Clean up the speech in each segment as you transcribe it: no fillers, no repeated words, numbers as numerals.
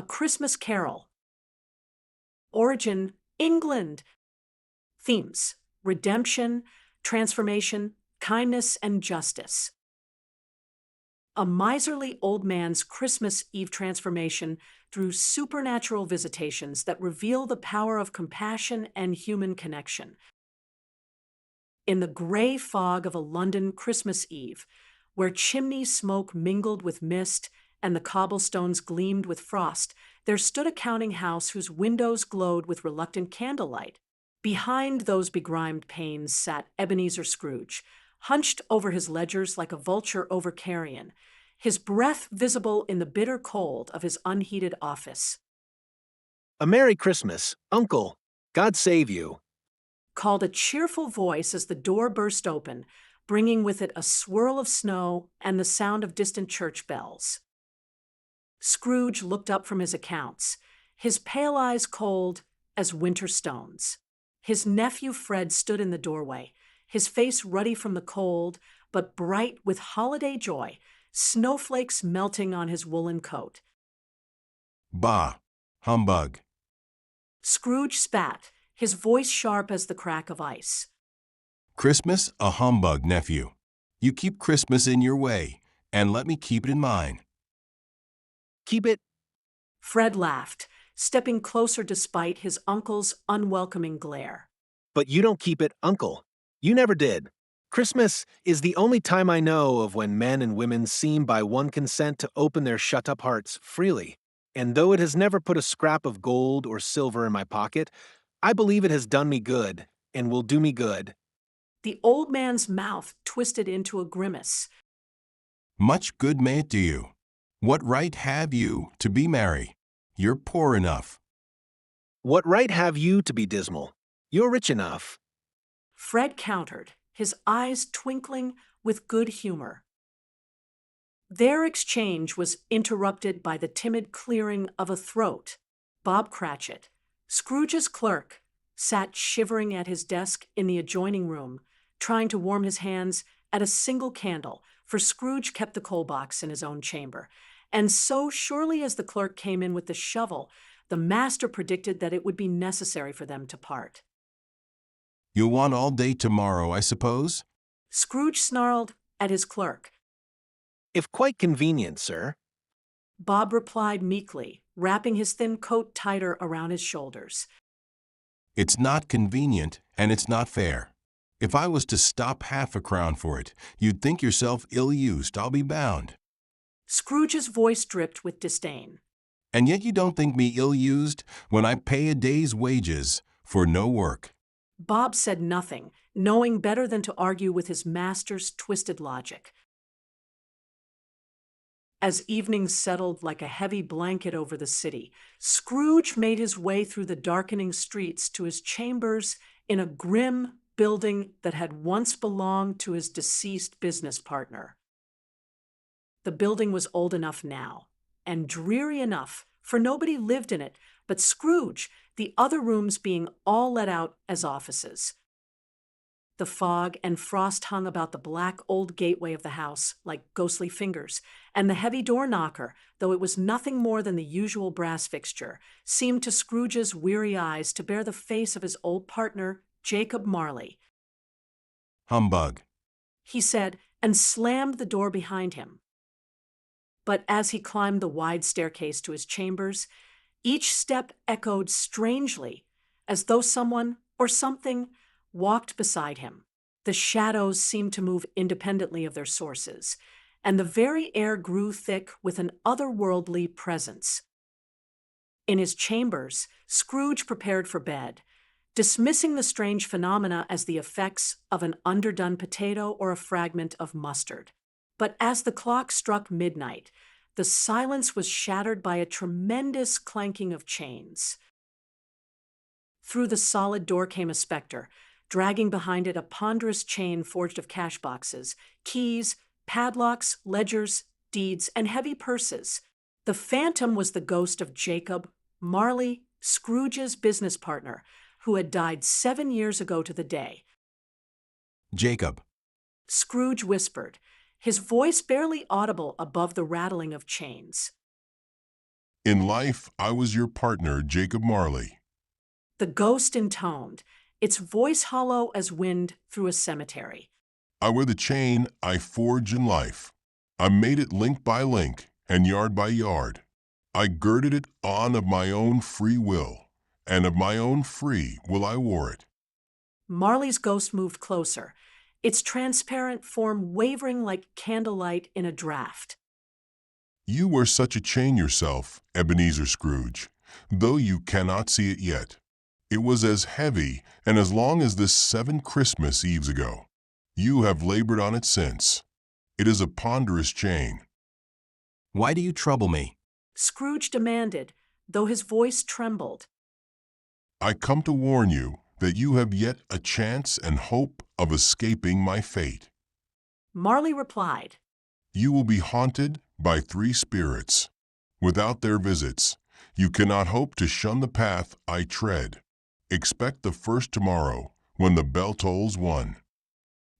A Christmas Carol. Origin, England. Themes, redemption, transformation, kindness, and justice. A miserly old man's Christmas Eve transformation through supernatural visitations that reveal the power of compassion and human connection. In the gray fog of a London Christmas Eve, where chimney smoke mingled with mist and the cobblestones gleamed with frost, there stood a counting house whose windows glowed with reluctant candlelight. Behind those begrimed panes sat Ebenezer Scrooge, hunched over his ledgers like a vulture over carrion, his breath visible in the bitter cold of his unheated office. "A Merry Christmas, Uncle. God save you," called a cheerful voice as the door burst open, bringing with it a swirl of snow and the sound of distant church bells. Scrooge looked up from his accounts, his pale eyes cold as winter stones. His nephew Fred stood in the doorway, his face ruddy from the cold, but bright with holiday joy, snowflakes melting on his woolen coat. "Bah! Humbug!" Scrooge spat, his voice sharp as the crack of ice. "Christmas a humbug, nephew. You keep Christmas in your way, and let me keep it in mine." "Keep it." Fred laughed, stepping closer despite his uncle's unwelcoming glare. "But you don't keep it, Uncle. You never did. Christmas is the only time I know of when men and women seem by one consent to open their shut-up hearts freely. And though it has never put a scrap of gold or silver in my pocket, I believe it has done me good and will do me good." The old man's mouth twisted into a grimace. "Much good may it do you. What right have you to be merry? You're poor enough." "What right have you to be dismal? You're rich enough." Fred countered, his eyes twinkling with good humor. Their exchange was interrupted by the timid clearing of a throat. Bob Cratchit, Scrooge's clerk, sat shivering at his desk in the adjoining room, trying to warm his hands at a single candle, for Scrooge kept the coal box in his own chamber. And so surely as the clerk came in with the shovel, the master predicted that it would be necessary for them to part. "You'll want all day tomorrow, I suppose?" Scrooge snarled at his clerk. "If quite convenient, sir." Bob replied meekly, wrapping his thin coat tighter around his shoulders. "It's not convenient, and it's not fair. If I was to stop half a crown for it, you'd think yourself ill-used, I'll be bound." Scrooge's voice dripped with disdain. "And yet you don't think me ill-used when I pay a day's wages for no work." Bob said nothing, knowing better than to argue with his master's twisted logic. As evening settled like a heavy blanket over the city, Scrooge made his way through the darkening streets to his chambers in a grim building that had once belonged to his deceased business partner. The building was old enough now, and dreary enough, for nobody lived in it but Scrooge, the other rooms being all let out as offices. The fog and frost hung about the black old gateway of the house like ghostly fingers, and the heavy door knocker, though it was nothing more than the usual brass fixture, seemed to Scrooge's weary eyes to bear the face of his old partner, Jacob Marley. "Humbug!" he said, and slammed the door behind him. But as he climbed the wide staircase to his chambers, each step echoed strangely, as though someone or something walked beside him. The shadows seemed to move independently of their sources, and the very air grew thick with an otherworldly presence. In his chambers, Scrooge prepared for bed, dismissing the strange phenomena as the effects of an underdone potato or a fragment of mustard. But as the clock struck midnight, the silence was shattered by a tremendous clanking of chains. Through the solid door came a specter, dragging behind it a ponderous chain forged of cash boxes, keys, padlocks, ledgers, deeds, and heavy purses. The phantom was the ghost of Jacob Marley, Scrooge's business partner, who had died 7 years ago to the day. "Jacob," Scrooge whispered, his voice barely audible above the rattling of chains. In life, I was your partner, Jacob Marley. The ghost intoned, its voice hollow as wind through a cemetery. I were the chain I forged in life. I made it link by link and yard by yard. I girded it on of my own free will, and of my own free will I wore it. Marley's ghost moved closer, its transparent form wavering like candlelight in a draught. You were such a chain yourself, Ebenezer Scrooge, though you cannot see it yet. It was as heavy and as long as this 7 Christmas Eves ago. You have labored on it since. It is a ponderous chain. Why do you trouble me? Scrooge demanded, though his voice trembled. I come to warn you that you have yet a chance and hope of escaping my fate. Marley replied, You will be haunted by 3 spirits. Without their visits, you cannot hope to shun the path I tread. Expect the first tomorrow, when the bell tolls 1.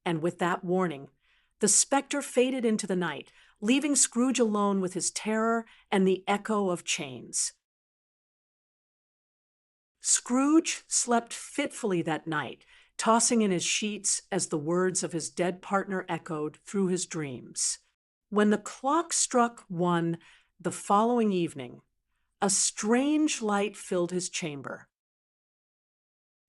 and with that warning, the specter faded into the night, leaving Scrooge alone with his terror and the echo of chains. Scrooge slept fitfully that night, tossing in his sheets as the words of his dead partner echoed through his dreams. When the clock struck 1 the following evening, a strange light filled his chamber.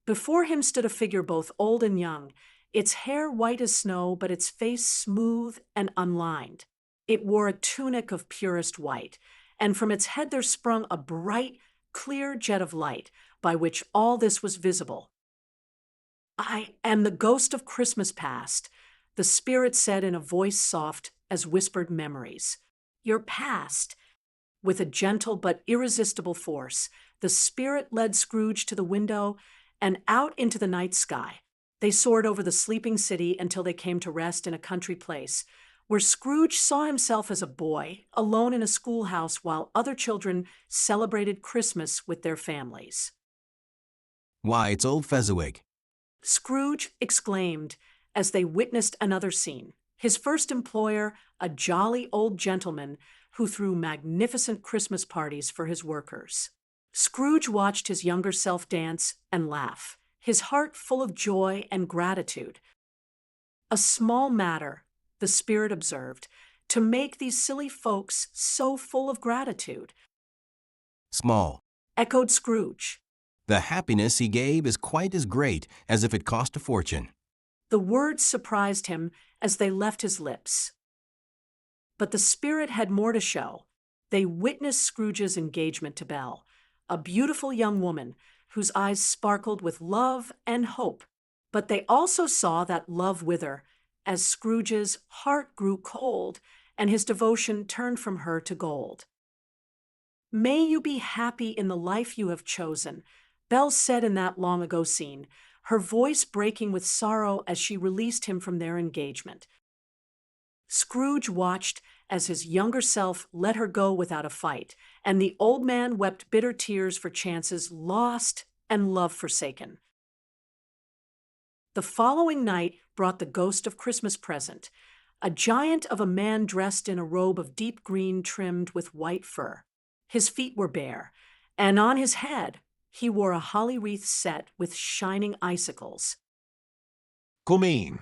Before him stood a figure both old and young, its hair white as snow, but its face smooth and unlined. It wore a tunic of purest white, and from its head there sprung a bright, clear jet of light, by which all this was visible. I am the ghost of Christmas past, the spirit said in a voice soft as whispered memories. Your past. With a gentle but irresistible force, the spirit led Scrooge to the window and out into the night sky. They soared over the sleeping city until they came to rest in a country place, where Scrooge saw himself as a boy, alone in a schoolhouse while other children celebrated Christmas with their families. Why, it's old Fezziwig. Scrooge exclaimed as they witnessed another scene. His first employer, a jolly old gentleman who threw magnificent Christmas parties for his workers. Scrooge watched his younger self dance and laugh, his heart full of joy and gratitude. A small matter, the spirit observed, to make these silly folks so full of gratitude. Small. Echoed Scrooge. The happiness he gave is quite as great as if it cost a fortune. The words surprised him as they left his lips. But the spirit had more to show. They witnessed Scrooge's engagement to Belle, a beautiful young woman whose eyes sparkled with love and hope. But they also saw that love wither as Scrooge's heart grew cold and his devotion turned from her to gold. May you be happy in the life you have chosen, Belle said in that long ago scene, her voice breaking with sorrow as she released him from their engagement. Scrooge watched as his younger self let her go without a fight, and the old man wept bitter tears for chances lost and love forsaken. The following night brought the ghost of Christmas present, a giant of a man dressed in a robe of deep green trimmed with white fur. His feet were bare, and on his head he wore a holly wreath set with shining icicles. Come in.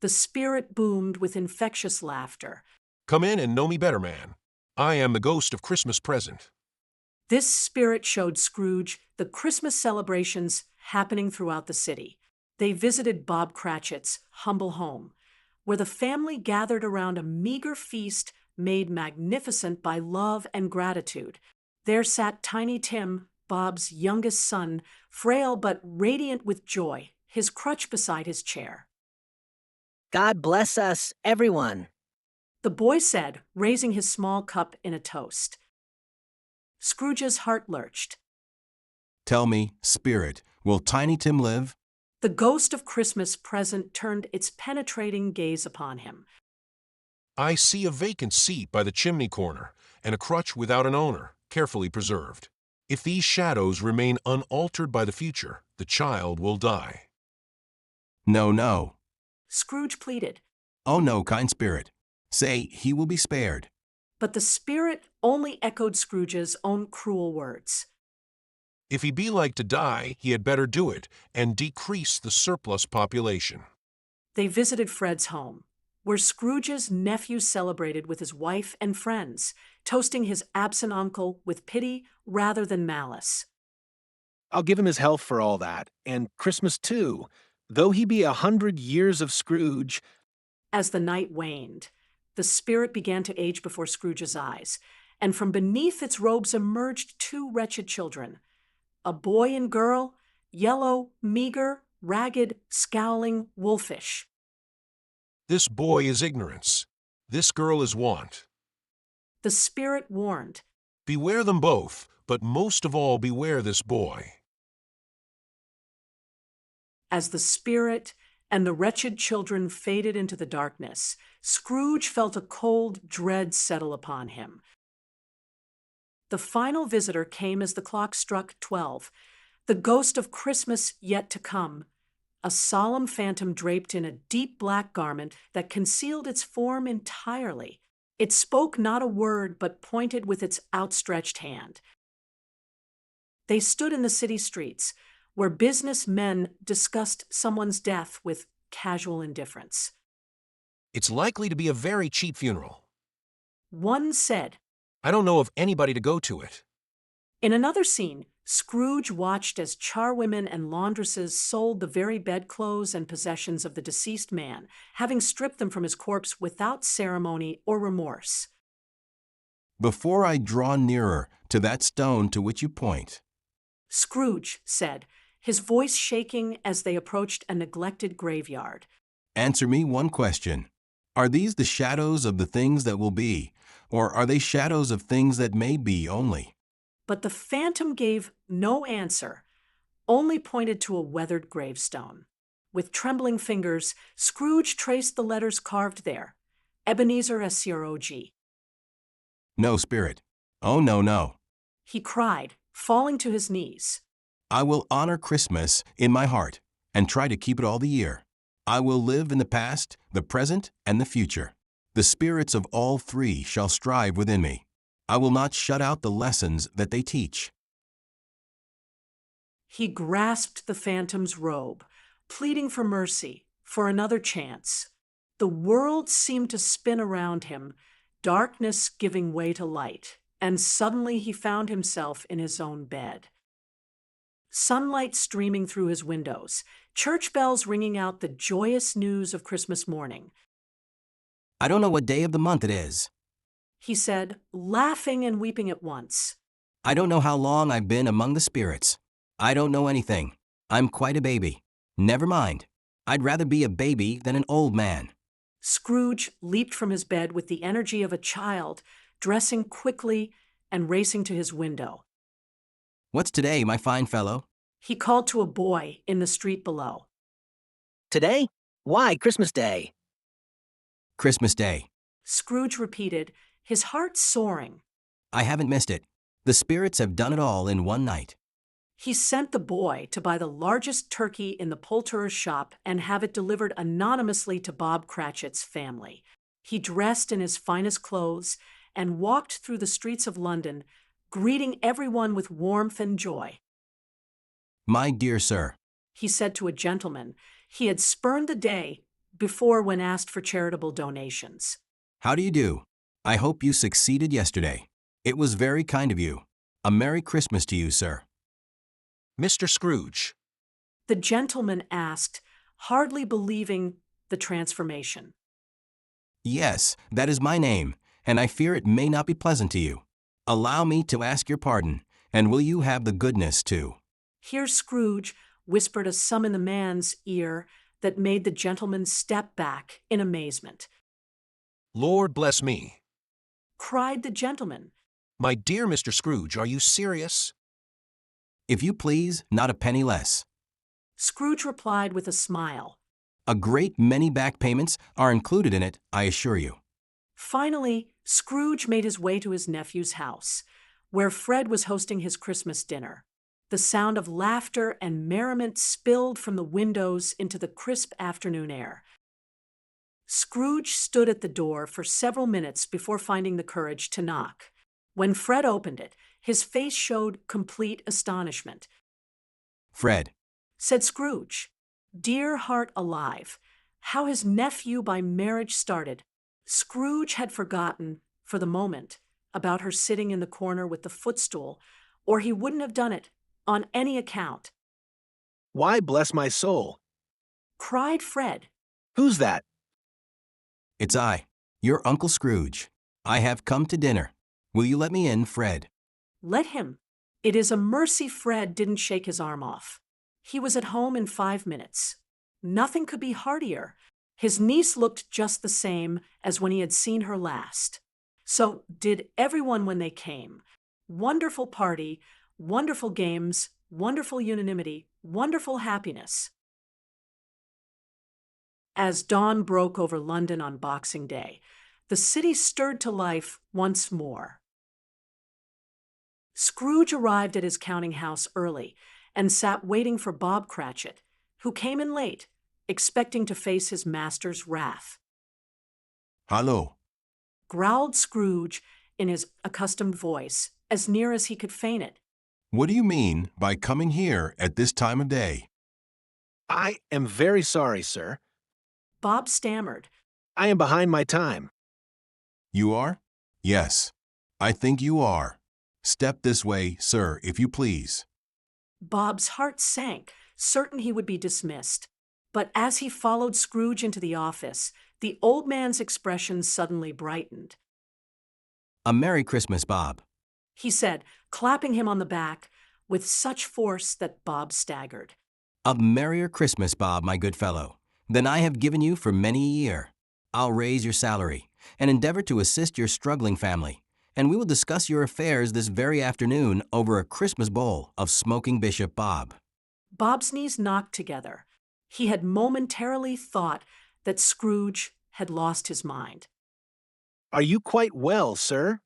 The spirit boomed with infectious laughter. Come in and know me better, man. I am the ghost of Christmas present. This spirit showed Scrooge the Christmas celebrations happening throughout the city. They visited Bob Cratchit's humble home, where the family gathered around a meager feast made magnificent by love and gratitude. There sat Tiny Tim, Bob's youngest son, frail but radiant with joy, his crutch beside his chair. God bless us, everyone. The boy said, raising his small cup in a toast. Scrooge's heart lurched. Tell me, spirit, will Tiny Tim live? The ghost of Christmas present turned its penetrating gaze upon him. I see a vacant seat by the chimney corner and a crutch without an owner, carefully preserved. If these shadows remain unaltered by the future, the child will die. No, no. Scrooge pleaded. Oh no, kind spirit. Say, he will be spared. But the spirit only echoed Scrooge's own cruel words. If he be like to die, he had better do it and decrease the surplus population. They visited Fred's home, where Scrooge's nephew celebrated with his wife and friends, toasting his absent uncle with pity rather than malice. I'll give him his health for all that, and Christmas too. Though he be 100 years of Scrooge. As the night waned, the spirit began to age before Scrooge's eyes, and from beneath its robes emerged two wretched children, a boy and girl, yellow, meager, ragged, scowling, wolfish. This boy is ignorance. This girl is want. The spirit warned. Beware them both, but most of all beware this boy. As the spirit and the wretched children faded into the darkness, Scrooge felt a cold dread settle upon him. The final visitor came as the clock struck 12, the ghost of Christmas yet to come, a solemn phantom draped in a deep black garment that concealed its form entirely. It spoke not a word, but pointed with its outstretched hand. They stood in the city streets, where businessmen discussed someone's death with casual indifference. It's likely to be a very cheap funeral. One said. I don't know of anybody to go to it. In another scene, Scrooge watched as charwomen and laundresses sold the very bedclothes and possessions of the deceased man, having stripped them from his corpse without ceremony or remorse. Before I draw nearer to that stone to which you point, Scrooge said, his voice shaking as they approached a neglected graveyard. answer me one question. Are these the shadows of the things that will be, or are they shadows of things that may be only? But the phantom gave no answer, only pointed to a weathered gravestone. With trembling fingers, Scrooge traced the letters carved there, Ebenezer SCROG. No, spirit. Oh, no, no. He cried, falling to his knees. I will honor Christmas in my heart and try to keep it all the year. I will live in the past, the present, and the future. The spirits of all three shall strive within me. I will not shut out the lessons that they teach. He grasped the phantom's robe, pleading for mercy, for another chance. The world seemed to spin around him, darkness giving way to light, and suddenly he found himself in his own bed. Sunlight streaming through his windows, church bells ringing out the joyous news of Christmas morning. I don't know what day of the month it is. He said, laughing and weeping at once. I don't know how long I've been among the spirits. I don't know anything. I'm quite a baby. Never mind. I'd rather be a baby than an old man. Scrooge leaped from his bed with the energy of a child, dressing quickly and racing to his window. What's today, my fine fellow? He called to a boy in the street below. Today? Why, Christmas Day. Christmas Day. Scrooge repeated, his heart soaring. I haven't missed it. The spirits have done it all in one night. He sent the boy to buy the largest turkey in the poulterer's shop and have it delivered anonymously to Bob Cratchit's family. He dressed in his finest clothes and walked through the streets of London, greeting everyone with warmth and joy. My dear sir, He said to a gentleman he had spurned the day before when asked for charitable donations. how do you do? I hope you succeeded yesterday. It was very kind of you. A Merry Christmas to you, sir. Mr. Scrooge. The gentleman asked, hardly believing the transformation. Yes, that is my name, and I fear it may not be pleasant to you. Allow me to ask your pardon, and will you have the goodness to? Here Scrooge whispered a sum in the man's ear that made the gentleman step back in amazement. Lord bless me. Cried the gentleman. My dear Mr. Scrooge, are you serious? If you please, not a penny less. Scrooge replied with a smile. A great many back payments are included in it, I assure you. Finally, Scrooge made his way to his nephew's house, where Fred was hosting his Christmas dinner. The sound of laughter and merriment spilled from the windows into the crisp afternoon air. Scrooge stood at the door for several minutes before finding the courage to knock. When Fred opened it, his face showed complete astonishment. Fred, Said Scrooge, "Dear heart alive, how his nephew by marriage started." Scrooge had forgotten, for the moment, about her sitting in the corner with the footstool, or he wouldn't have done it on any account. Why, bless my soul? Cried Fred. Who's that? it's I, your Uncle Scrooge. I have come to dinner. Will you let me in, Fred? Let him. It is a mercy Fred didn't shake his arm off. He was at home in 5 minutes. Nothing could be heartier. His niece looked just the same as when he had seen her last. So did everyone when they came. Wonderful party, wonderful games, wonderful unanimity, wonderful happiness. As dawn broke over London on Boxing Day, the city stirred to life once more. Scrooge arrived at his counting house early and sat waiting for Bob Cratchit, who came in late, expecting to face his master's wrath. Hallo. Growled Scrooge in his accustomed voice, as near as he could feign it. What do you mean by coming here at this time of day? I am very sorry, sir. Bob stammered. I am behind my time. You are? Yes, I think you are. Step this way, sir, if you please. Bob's heart sank, certain he would be dismissed. But as he followed Scrooge into the office, the old man's expression suddenly brightened. A Merry Christmas, Bob. He said, clapping him on the back with such force that Bob staggered. A merrier Christmas, Bob, my good fellow, than I have given you for many a year. I'll raise your salary and endeavor to assist your struggling family, and we will discuss your affairs this very afternoon over a Christmas bowl of smoking Bishop Bob. Bob's knees knocked together. He had momentarily thought that Scrooge had lost his mind. Are you quite well, sir?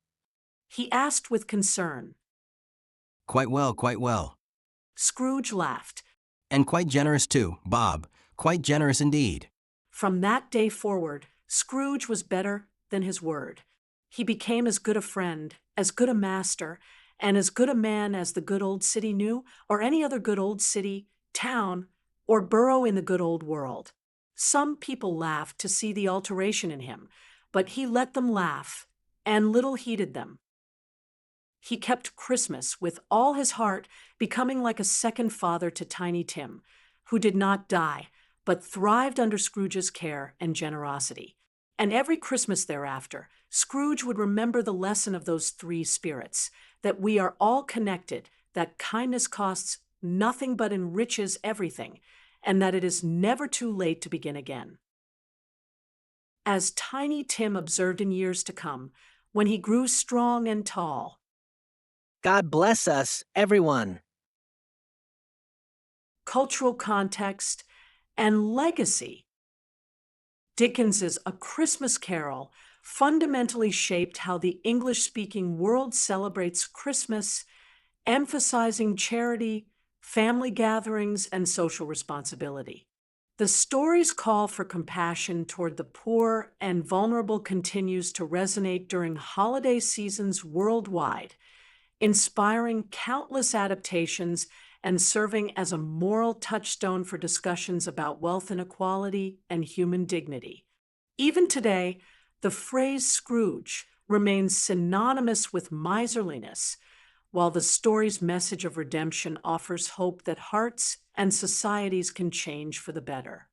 He asked with concern. Quite well, quite well. Scrooge laughed. And quite generous too, Bob. Quite generous indeed. From that day forward, Scrooge was better than his word. He became as good a friend, as good a master, and as good a man as the good old city knew, or any other good old city, town, or borough in the good old world. Some people laughed to see the alteration in him, but he let them laugh, and little heeded them. He kept Christmas with all his heart, becoming like a second father to Tiny Tim, who did not die, but thrived under Scrooge's care and generosity. And every Christmas thereafter, Scrooge would remember the lesson of those three spirits, that we are all connected, that kindness costs nothing but enriches everything, and that it is never too late to begin again. As Tiny Tim observed in years to come, when he grew strong and tall, God bless us, everyone. cultural context, and legacy. Dickens's A Christmas Carol fundamentally shaped how the English-speaking world celebrates Christmas, emphasizing charity, family gatherings, and social responsibility. The story's call for compassion toward the poor and vulnerable continues to resonate during holiday seasons worldwide, inspiring countless adaptations and serving as a moral touchstone for discussions about wealth inequality and human dignity. Even today, the phrase Scrooge remains synonymous with miserliness, while the story's message of redemption offers hope that hearts and societies can change for the better.